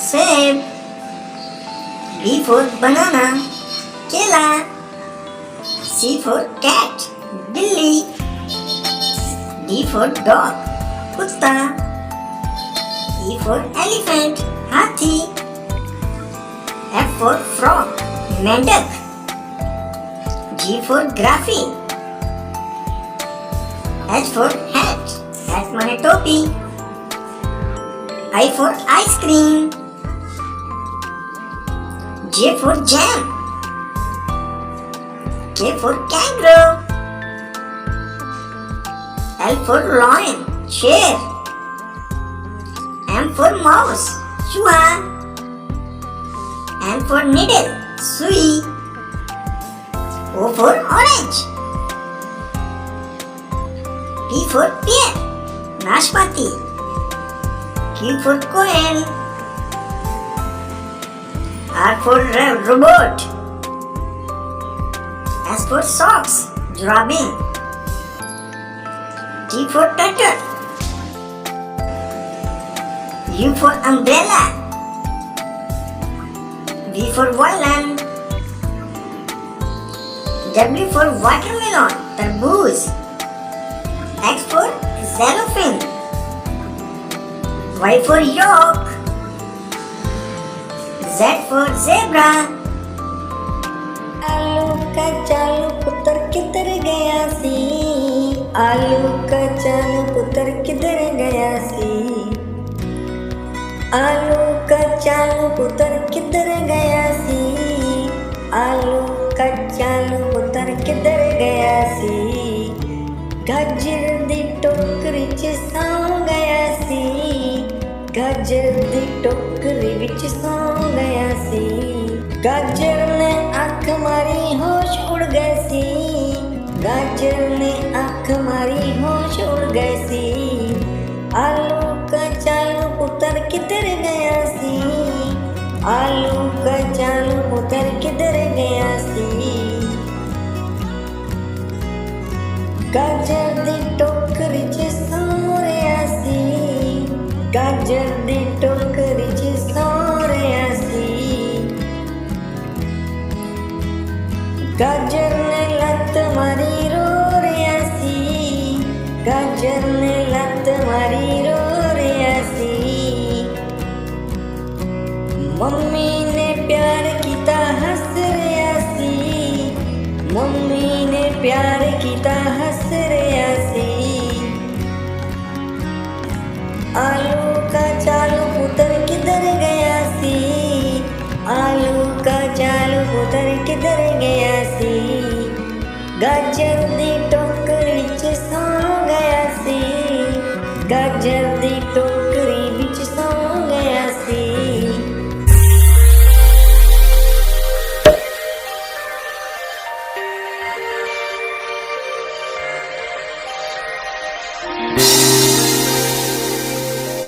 सेब, B for banana, केला, C for cat, बिल्ली, D for dog, कुत्ता, E for elephant, हाथी, F for frog, मेंढक, G for graphene, H for hat, hat माने टोपी, I for ice cream, J for jam, K for kangaroo, L for lion, शेर, M for mouse, चूहा, N for needle, सुई, O for orange, P for pear, नाशपाती, Q for coil, R for robot, S for socks, जुराबें, T for turtle, U for umbrella, V for violin, W for watermelon, तरबूज, X for xylophone, Y for yolk, Z for zebra. आलू कचालू पुत्र किधर गया सी, आलू कचालू पुत्र किधर गया सी, आलू कचालू पुत्र किधर गया सी, आलू कचालू पुत्र किधर गया सी, गाजर दी टोकरी च सौ गया सी, गाजर दी टोकरी विच सौ गया सी, गाजर ने आँख मारी होश उड़ गए सी, गाजर ने आँख मारी होश उड़ गए सी, आलू कचालू पुत्र किधर गया सी, आलू कचालू पुत्र किधर गया सी, गाजर दी टोकरी च सौ रहा सी, गाजर दी टोकरी च सौ रहा सी, गाजर ने लत मारी रो रहा सी, गाजर ने लत मारी रो रहा सी, मम्मी ने प्यार किता हंस रहा सी, मम्मी ने प्यार किता हंस रहा सी, आलू कचालू पुत्र किधर गया सी, आलू कचालू पुत्र किधर गया सी, गाजर